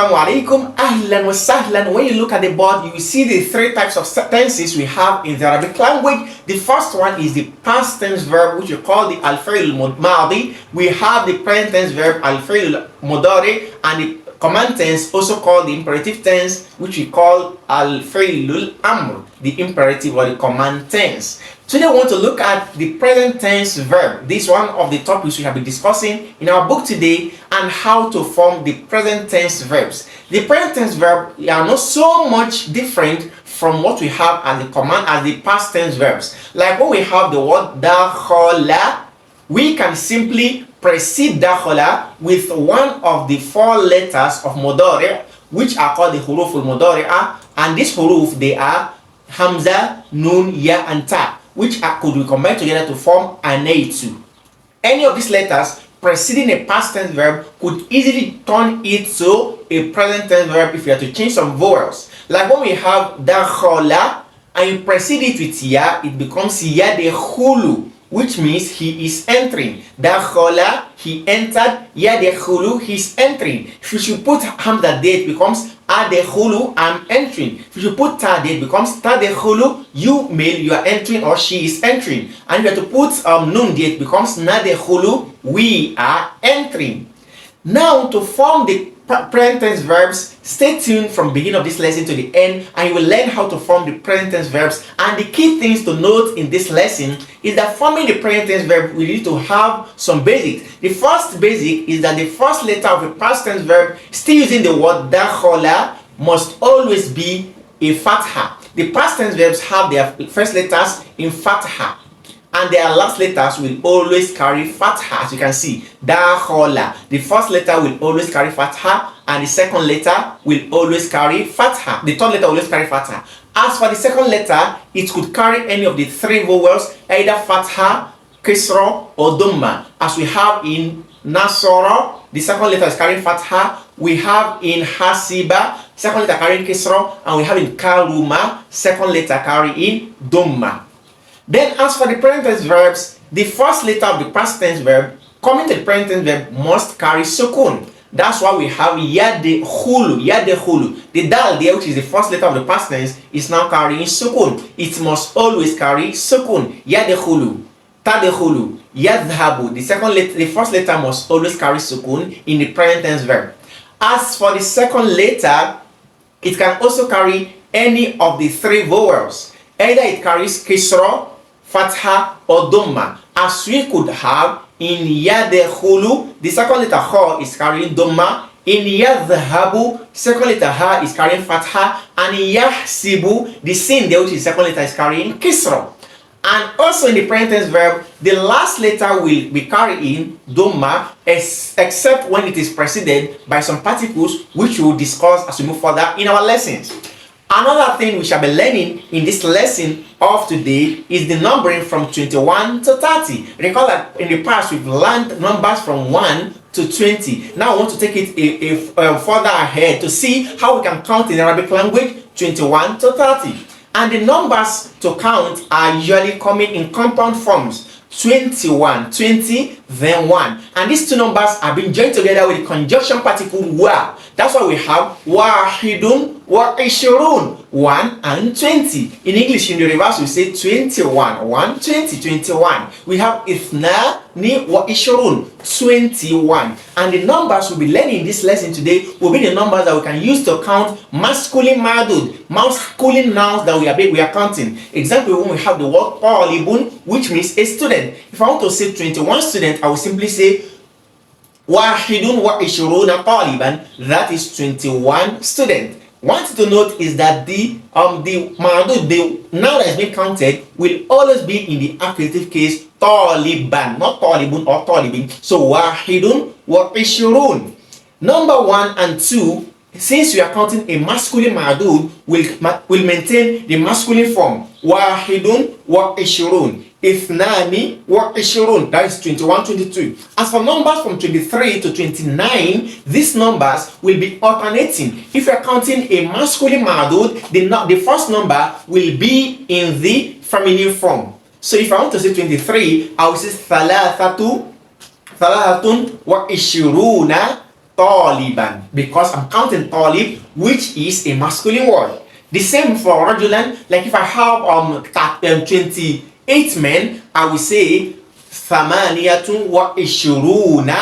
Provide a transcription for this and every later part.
Assalamu alaikum, ahlan wa sahlan. When you look at the board, you will see the three types of tenses we have in the Arabic language. The first one is the past tense verb, which we call the al-fi'l al-madi. We have the present tense verb al-fi'l al-mudari, and the command tense, also called the imperative tense, which we call al-fi'l al-amr, the imperative or the command tense. Today I want to look at the present tense verb. This is one of the topics we have been discussing in our book today, and how to form the present tense verbs. The present tense verb are not so much different from what we have as the command as the past tense verbs. Like when we have the word dakhala, we can simply precede dakhala with one of the four letters of mudari', which are called the huruf al-mudari'ah, and these huruf, they are hamza, nun, ya, and ta, which could be combined together to form an a2. Any of these letters preceding a past tense verb could easily turn it to a present tense verb if you have to change some vowels. Like when we have dakhala and you precede it with ya, it becomes yadekhulu, which means he is entering. Dakhala, he entered. Yadekhulu, he is entering. If you should put hamza there, it becomes adekhulu, I'm entering. If you should put ta there, it becomes tadekhulu, you male, you are entering, or she is entering. And if you have to put nun there, it becomes nadekhulu, we are entering. Now, to form the present tense verbs, stay tuned from the beginning of this lesson to the end, and you will learn how to form the present tense verbs. And the key things to note in this lesson is that forming the present tense verb, we need to have some basics. The first basic is that the first letter of a past tense verb, still using the word dakhala, must always be a fatha. The past tense verbs have their first letters in fatha, and their last letters will always carry fatha. As you can see, dakhala, the first letter will always carry fatha, and the second letter will always carry fatha. The third letter will always carry fatha. As for the second letter, it could carry any of the three vowels, either fatha, kisra, or dhamma. As we have in nasara, the second letter is carrying fatha. We have in hasiba, second letter carrying kisra, and we have in karuma, second letter carrying dhamma. Then, as for the present tense verbs, the first letter of the past tense verb coming to the present tense verb must carry sukun. That's why we have yadekhulu, yadekhulu. The dal there, which is the first letter of the past tense, is now carrying sukun. It must always carry sukun. Yadekhulu, tadekhulu, yadhabu. The first letter must always carry sukun in the present tense verb. As for the second letter, it can also carry any of the three vowels. Either it carries kisra, fatha, or dhamma, as we could have in yadekhulu. The second letter ha is carrying dhamma. In yadhabu, second letter ha is carrying fatha, and in yahsibu, the sin there, which is second letter, is carrying kisra. And also in the present tense verb, the last letter will be carrying dhamma, except when it is preceded by some particles, which we will discuss as we move further in our lessons. Another thing we shall be learning in this lesson of today is the numbering from 21 to 30. Recall that in the past we've learned numbers from 1 to 20. Now I want to take it further ahead to see how we can count in Arabic language 21 to 30. And the numbers to count are usually coming in compound forms. 21, 20, then 1. And these two numbers are being joined together with the conjunction particle wa. That's why we have wahidun wa ishurun, 1 and 20. In English, in the reverse, we say 21, 1, 20, 21. We have ithnani wa ishurun, 21. And the numbers we'll be learning in this lesson today will be the numbers that we can use to count masculine ma'dud, masculine nouns that we are counting. Example, when we have the word talibun, which means a student. If I want to say 21 students, I will simply say wahidun wa ishuruna taliban, that is 21 students. One thing to note is that the ma'dud, the noun that is being counted, will always be in the accusative case taliban, not talibun or talibin. So wahidun wa ishurun. Number 1 and 2, since we are counting a masculine ma'dud, will maintain the masculine form. Wahidun wa ishurun. Ithnani wa ishurun, that is 21, 22. As for numbers from 23 to 29, these numbers will be alternating. If you are counting a masculine ma'dud, the first number will be in the feminine form. So if I want to say 23, I will say thalathatun wa ishuruna طالبا, because I'm counting طالب, which is a masculine word. The same for rajulan. Like if I have 28 men, I will say ثمانية وعشرون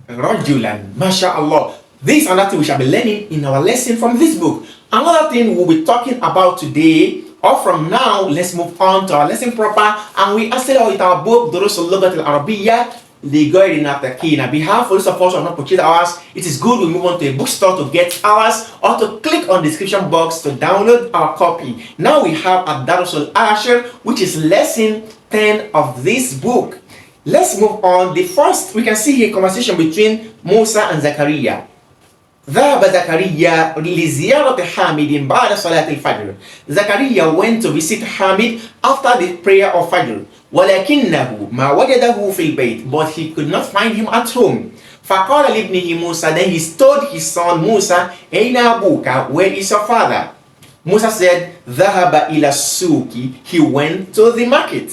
rajulan. MashaAllah. This is another thing we shall be learning in our lesson from this book. Another thing we'll be talking about today, or from now, let's move on to our lesson proper, and we are still with our book دروس اللغة العربية لغير الناطقين. Behalf of those of us who have not purchased ours, it is good we move on to a bookstore to get ours, or to click on the description box to download our copy. Now we have Ad-Darus al-Ashir, which is lesson 10 of this book. Let's move on. The first, we can see here a conversation between Musa and Zakaria. ذهب زكريا لزيارة حامد بعد صلاة الفجر. Zakaria went to visit Hamid after the prayer of Fajr. ولكنه ما وجده في البيت, but he could not find him at home. فقال لابنه موسى, then he told his son Musa, أين أبوك, where is your father? Musa said, ذهب إلى السوق, he went to the market.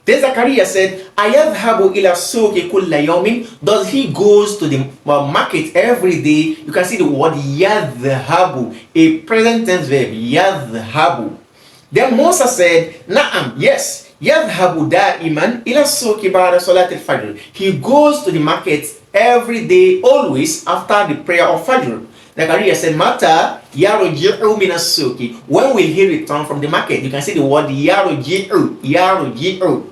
Then Zakaria said, أيذهب إلى السوق كل يوم, does he goes to the market every day? You can see the word يذهب, a present tense verb, يذهب. Then Musa said, نعم, yes, يذهب دائما إلى السوق بعد صلاة الفجر. He goes to the market every day, always after the prayer of Fajr. Zakaria said, Mata yaruji'u min as-suki, when will he return from the market? You can see the word yaruji'u, yaruji'u,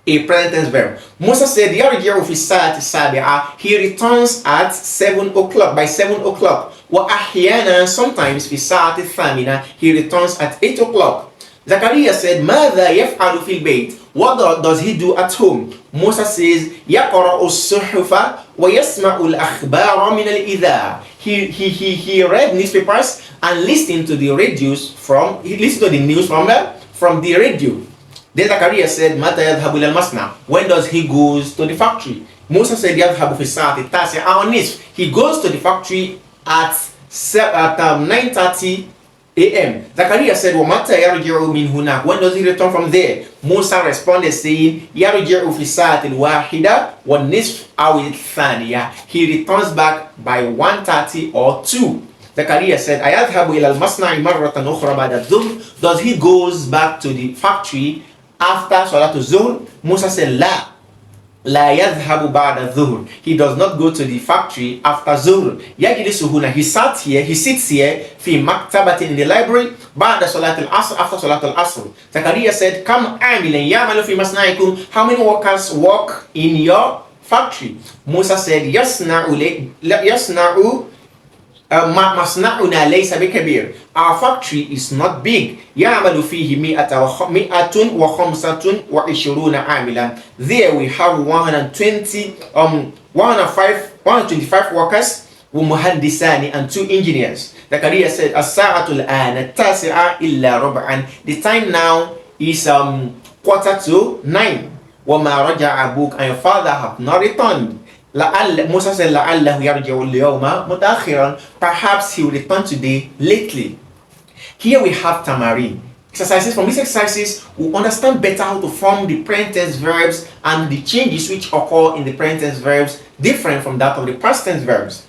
a present tense verb. Musa said, yaruji'u fi sa'ati sabi'a, he returns at 7 o'clock, by 7 o'clock. Wa ahyana, sometimes fi sa'ati thamina, he returns at 8 o'clock. Zakaria said, Mada yaf'alu fil bayt, what does he do at home? Musa says, يقرأ الصحف ويسمع الأخبار من الإذاعة. He read newspapers and listened to the radios he listened to the news from the radio. Then Zakaria said, متى يذهب إلى المصنع, when does he goes to the factory? Musa said, يذهب في الساعة التاسعة والنصف, he goes to the factory at 9:30 a.m. Zakaria said, وَمَتَى يَرْجِعُ مِنْ هُنَاكَ, when does he return from there? Musa responded saying, يَرْجِعُ فِي السَّاعَةِ الْوَاحِدَةِ وَالنِّصْفِ أَوِ الثَّانِيَةِ, he returns back by 1:30 or 2. Zakaria said, أَيَذْهَبُ إِلَى الْمَصْنَعِ مَرَّةً أُخْرَى بَعْدَ الظُّهْرِ, does he goes back to the factory after Salat al-Zuhr? Musa said, لَا لا يذهب بعد الظهر, he does not go to the factory after Zuhr. يجلس هنا, he sits here في مكتبة, in the library, بعد صلاة العصر, after صلاة العصر. Zakaria said, كم عاملا يعمل في مصنعكم, how many workers work in your factory? Musa said, يصنع مصنعنا ليس بكبير, our factory is not big. يعمل فيه 125 عاملا, there we have 125 workers, ومهندسان and 2 engineers. Zakaria said, الساعة الآن التاسعة إلا ربعا, the time now is 8:45. وما رجع أبوك, and your father have not returned. Musa said, لَعَلَّهُ يَرْجِعُ الْيَوْمَ مُتَأَخِّرًا, perhaps he will return today lately. Here we have tamarin exercises. From these exercises, we understand better how to form the present tense verbs and the changes which occur in the present tense verbs different from that of the past tense verbs.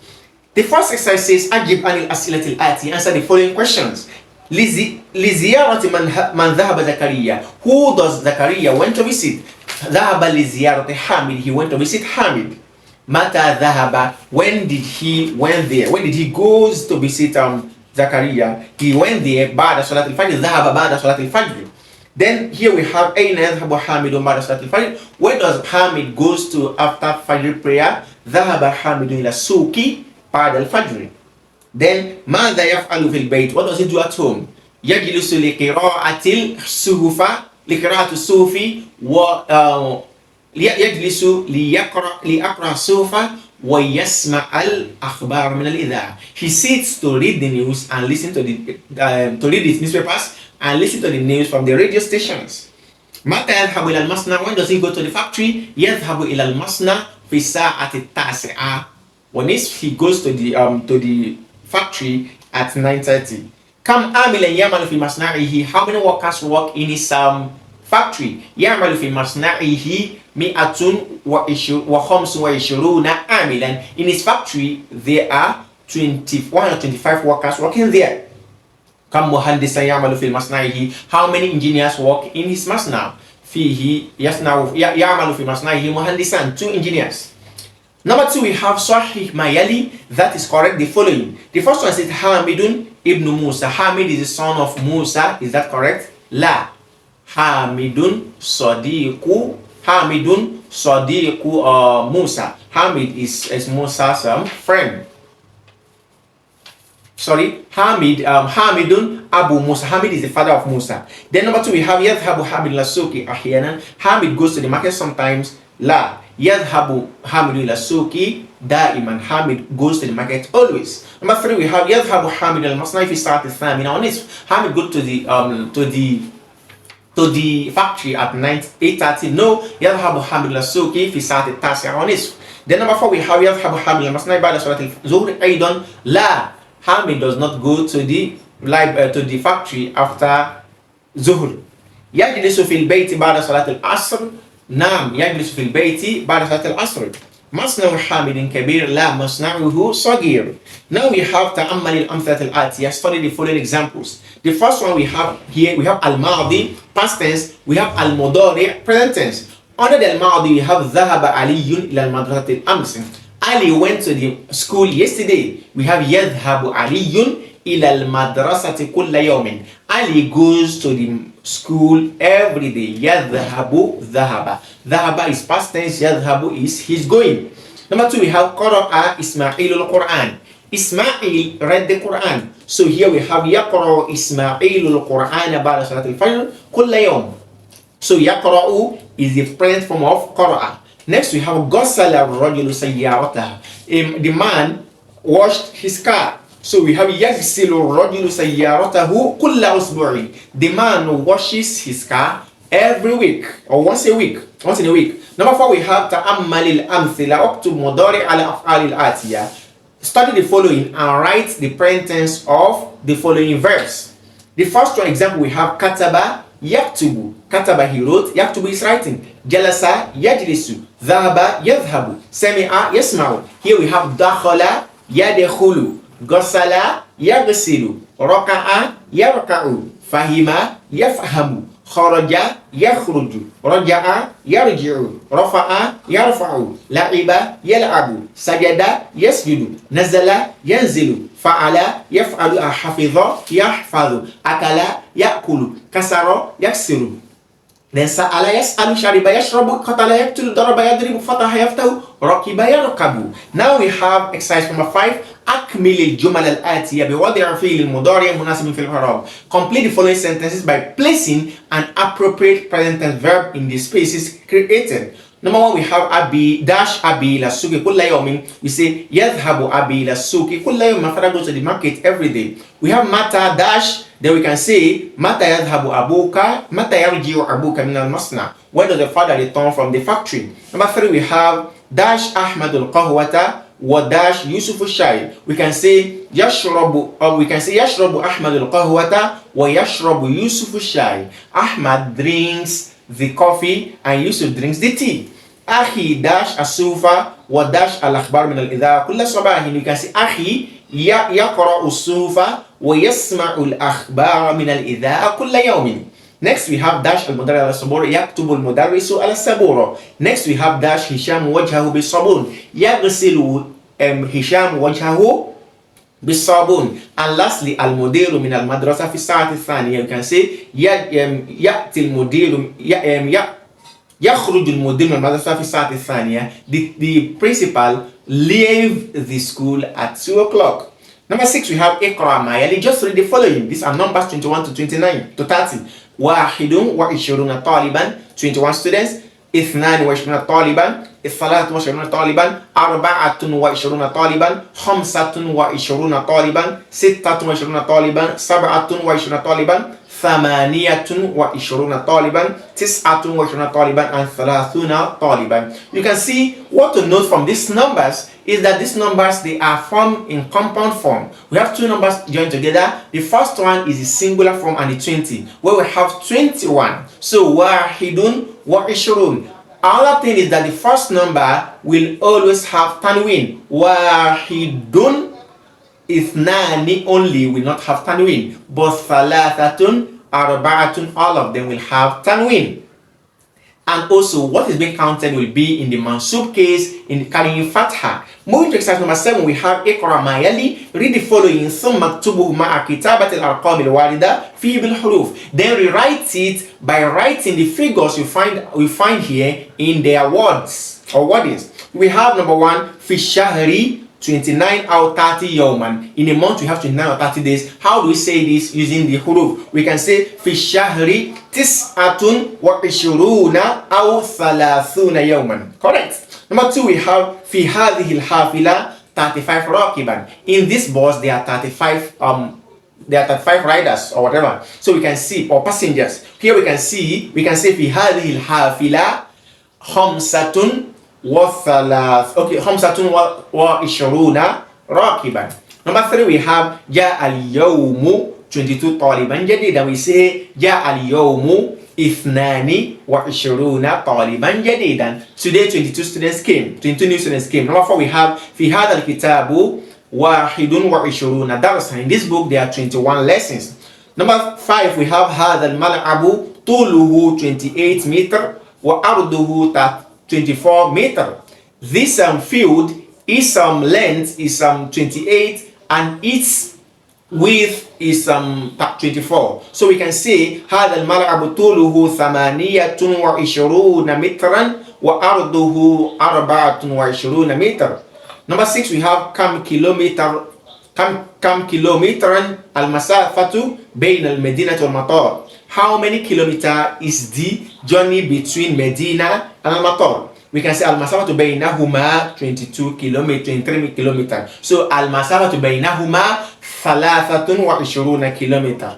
The first exercise says, أجب عن الأسئلة الآتية, answer the following questions. لزيارة من ذهب زكريا, who does Zakaria went to visit? ذهب لزيارة حامد, he went to visit Hamid. Mata dhahaba, when did he went there? When did he goes to visit Zakaria? He went there بعد صلاة الفجر. dhahaba بعد صلاة الفجر. Then here we have أين يذهب حامد بعد صلاة الفجر, where does Hamid goes to after Fajr prayer? ذهب حامد إلى السوق بعد الفجر. Then ماذا يفعل في البيت, what does he do at home? يجلس لقراءة الصحف يجلس ليقرأ الصحف ويسمع الأخبار من الإذاعة. He sits to read the news and listen to read his newspapers and listen to the news from the radio stations. متى يذهب إلى المصنع, when does he go to the factory? يذهب إلى المصنع في الساعة التاسعة والنصف, he goes to the factory at 9:30. كم عاملا يعمل في مصنعه, how many workers work in his factory. يعمل في مصنعه 125 عاملا. In his factory there are 125 workers working there. كم مهندسا يعمل في مصنعه. How many engineers work in his مصنع. فيه يعمل في مصنعه مهندسان, 2 engineers. Number 2, we have Sahih Mayali, that is correct, the following. The first one says Hamidun ibn Musa. Hamid is the son of Musa, is that correct? La. Hamidun Sadiqu Musa. Hamid is Musa's friend. Sorry, Hamidun Abu Musa. Hamid is the father of Musa. Then number 2, we have Yadhabu Hamid Lasuki Ahyanan. Hamid goes to the market sometimes. La. Yadhabu Hamid Lasuki Daiman. Hamid goes to the market always. Number 3, we have Yadhabu Hamid al-Masnai fi Sa'at al-Thamina. On this, Hamid goes to the factory at 8:30. No, Yadhabu Hamid Lasuki fi Sa'at al-Tasi'a. On this. Then number 4, we have Yadhabu Hamid al-Masnai ba'da Salat al-Zuhr Aidan. La. Hamid does not go to the factory after Zuhr. Yajlisu fil bayti ba'da Salat al-Asr. Naam, yajlisu fil bayti ba'da Salat al-Asr. Masna'u Hamidin kabir, la masna'uhu sagir. Now we have ta'ammal al-amthalat al-atiyah. Study the following examples. The first one we have here, we have al-madi, past tense. We have al-mudari, present tense. Under the al-madi, we have dhahaba aliyun ila al-madrasati al-amsi. Ali went to the school yesterday. We have yadhhabu aliyun ila al-madrasati kulla yawmin. Ali goes to the school every day. Yadhhabu dhahaba. Dhahaba is past tense. Yadhhabu is he's going. Number 2, we have qara'a Ismailul Qur'an. Ismail read the Quran. So here we have yaqra'u Ismailul Qur'an ba'da salat al-fajr kulla yawm. So yaqra'u is the present form of qara'a. Next we have Ghasala Rajulu Sayyarataha. The man washed his car. So we have Yaghsilu Rajulu Sayyaratahu Kulla Usbu'i. The man washes his car every week or once in a week. Number 4, we have Ta'ammal al-Amthila Uktub Mudari ala Af'al al-Atiyah. Study the following and write the present tense of the following verbs. The first one example we have Kataba Yaktubu. Kataba, he wrote. Yaktubu is writing. Jalasa yajlisu. Dhahaba yadhhabu. Sami'a yasma'u. Here we have dakhala yadkhulu. Ghasala yaghsilu. Raka'a yarka'u. Fahima yafhamu. Kharaja yakhruju. Raja'a yarji'u. Rafa'a yarfa'u. La'iba yal'abu. Sajada yasjudu. Nazala yanzilu. Fa'ala yaf'alu. Hafidha yahfadhu. Akala ya'kulu. Kasara yaksiru. Then sa'ala yas'alu, shariba yashrabu, qatala yaqtulu, daraba yadribu, fataha yaftahu, rakiba yarkabu. Now we have exercise number 5. Akmil al-jumal al-atiyah biwadi' fi'l al-mudari' munasib fil i'rab. Complete the following sentences by placing an appropriate present tense verb in the spaces created. Number 1, we have Abi dash Abi ila suki kulla yawmin. We say yadhhabu Abi ila suki kulla yawmin. My father goes to the market every day. We have Mata dash. Then we can say Mata yadhhabu abuka, Mata yarji'u abuka min al-masna. When does the father return from the factory? Number 3, we have dash Ahmadul qahwata wa dash Yusuf al-shay. We can say yashrabu Ahmadul qahwata wa yashrabu Yusuf al-shay. Ahmad drinks the coffee and Yusuf drinks the tea. Akhi dash asufa wa dash al-akhbar min al-idhaa kulla sabahin. You can say Akhi yaqra'u as-sufa wa yasma'u al-akhbar min al-idhaa kulla yawmin. Next we have dash al-mudari al-sabur yaktubu al-mudarrisu al-sabura. Next we have dash Hisham wajhahu bis-sabun. Yaghsilu Hisham wajhahu bis-sabun. And lastly al-mudiru min al-madrasa fi as-sa'ati ath-thaniyah. You can say ya'ti al-mudiru يخرج المدير من المدرسة في الساعة الثانية. The principal leave the school at 2 o'clock. Number 6, we have Iqra Mayali. Just read the following. These are numbers 21 to 29 to 30. واحد وعشرون طالبا, 21 students. اثنان وعشرون طالبا, 23 طالبا. أربعة وعشرون طالبا خمسة وعشرون طالبا ستة وعشرون طالبا سبعة وعشرون طالبا ثمانية وعشرون طالبا تسعة وعشرون طالبا and ثلاثون طالبا. You can see what to note from these numbers is that these numbers, they are formed in compound form. We have two numbers joined together. The first one is the singular form and the 20, where we have 21. So wahidun wa ishrun. Another thing is that the first number will always have tanween. Wahidun, ithnani only will not have tanween, but thalathatun, arba'atun, all of them will have tanween. And also, what is being counted will be in the mansub case, in carrying fatha. Moving to exercise number 7, we have Iqra ma yali. Read the following. ثم اكتبه مع كتابة الأرقام الواردة في بالحروف. Then rewrite it by writing the figures we find here in their words or wordings. We have number 1, في الشهر 29 or 30 yawman. In a month we have 29 or 30 days. How do we say this using the huruf? We can say في الشهر تسعة وعشرون أو ثلاثون يوما. Correct. Number 2, we have في هذه الحافلة 35 راكبا. In this bus there are 35 riders or whatever. So we can see, or passengers. Here we can say في هذه الحافلة خمسة وعشرون راكبا. Number 3, we have جاء اليوم 22 طالبا جديدا. We say جاء اليوم 22 طالبا جديدا. Today 22 students came. 22 new students came. Number 4, we have في هذا الكتاب 21 درسا. In this book there are 21 lessons. Number 5, we have هذا الملعب طوله 28 meter وعرضه 24 meter. This field is length is 28 and its width is 24. So we can say هذا الملعب طوله 28 مترا وعرضه 24 meter. Number 6, we have كم كيلومترا المسافة بين المدينة والمطار. How many kilometers is the journey between Medina and Al-Matar? We can say al-masafatu baynahuma 22 kilometers, 23 kilometers. So al-masafatu baynahuma 23 kilometers.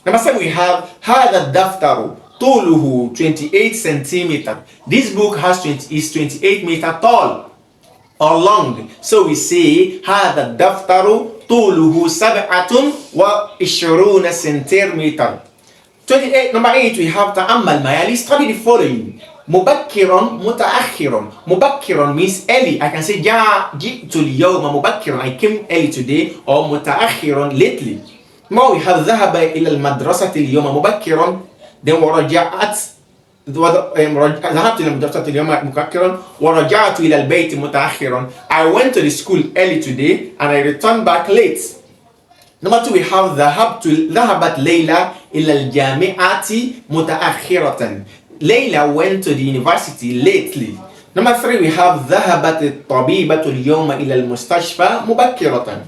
Number 7, we have هذا الدفتر طوله 28 centimeters. This book is 28 meters tall or long. So we say هذا الدفتر طوله 27 centimeters. 28. Number 8, we have ta'ammal ma yali. Study the following. Mubakkiran mutaakhiran. Mubakkiran means early. I can say ji'tu al-yawma mubakkiran. I came early today, or mutaakhiran lately. Now we have ذهب إلى المدرسة اليوم مبكرا. Then ذهبت إلى المدرسة اليوم مبكرا ورجعت إلى البيت متأخرا. I went to the school early today and I returned back late. Number 2, we have ذهبت ليلى إلى الجامعة متأخرة. Layla went to the university lately. Number 3, we have ذهبت الطبيبة اليوم إلى المستشفى مبكرة.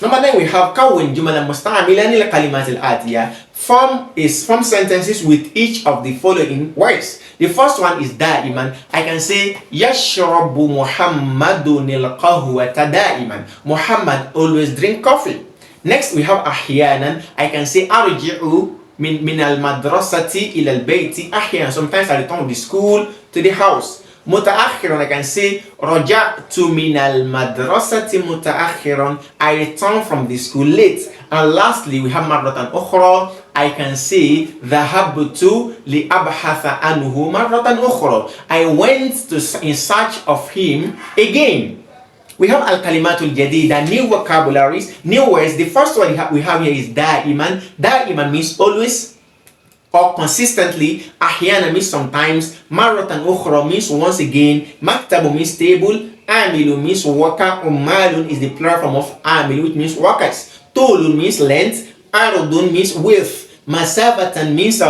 Number 9, we have كون جملا مستعملا للكلمات الآتية. Form sentences with each of the following words. The first one is دائما. I can say يشرب محمد القهوة دائما. Muhammad always drink coffee. Next, we have أحيانا. I can say أرجع من المدرسة إلى البيت أحيانا. Sometimes I return from the school to the house. متأخرا, I can say رجعت من المدرسة متأخرا. I return from the school late. And lastly, we have مرة أخرى. I can say ذهبت لأبحث عنه مرة أخرى. I went in search of him again. We have al-kalimatul jadida, new vocabularies, new words. The first one we have here is da'iman. Da'iman means always or consistently. Ahyana means sometimes. Maratan ukhra means once again. Maktabu means table. Amilu means worker. Ummalun is the plural form of amil, which means workers. Tulun means length. Arudun means width. Masafatan means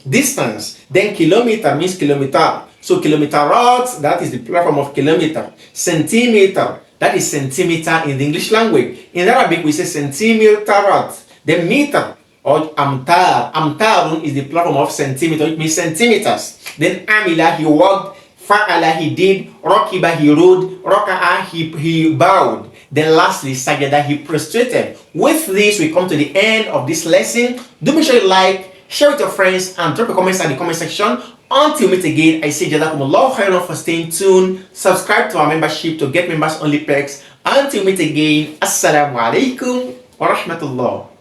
distance. Then kilometer means kilometer. So kilometerat, that is the plural form of kilometer. Centimeter, that is centimeter in the English language. In Arabic, we say centimeterat. The meter or amtar. Amtarun is the plural form of centimeter, it means centimeters. Then amila, he worked Fa'ala, he did. Rakiba, he rode. Raka'a, he bowed. Then lastly, sajada, he prostrated. With this, we come to the end of this lesson. Do make sure you like, share with your friends, and drop a comment in the comment section. Until we meet again, I say Jazakumullahu khairan for staying tuned. Subscribe to our membership to get members only perks. Until we meet again, Assalamu alaikum wa rahmatullah.